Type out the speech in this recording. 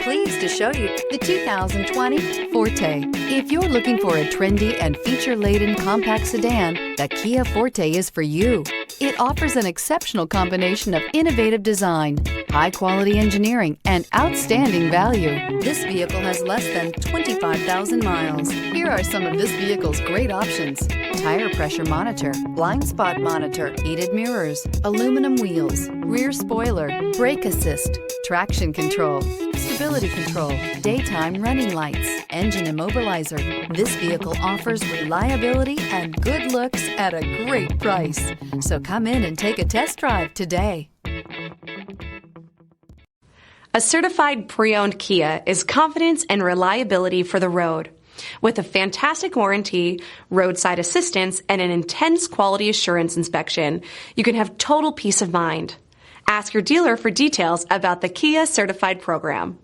pleased to show you the 2020 Forte. If you're looking for a trendy and feature-laden compact sedan, the Kia Forte is for you. It offers an exceptional combination of innovative design, high-quality engineering, and outstanding value. This vehicle has less than 25,000 miles. Here are some of this vehicle's great options: tire pressure monitor, blind spot monitor, heated mirrors, aluminum wheels, rear spoiler, brake assist, traction control, stability control, daytime running lights, engine immobilizer. This vehicle offers reliability and good looks at a great price. So come in and take a test drive today. A certified pre-owned Kia is confidence and reliability for the road. With a fantastic warranty, roadside assistance, and an intense quality assurance inspection, you can have total peace of mind. Ask your dealer for details about the Kia Certified program.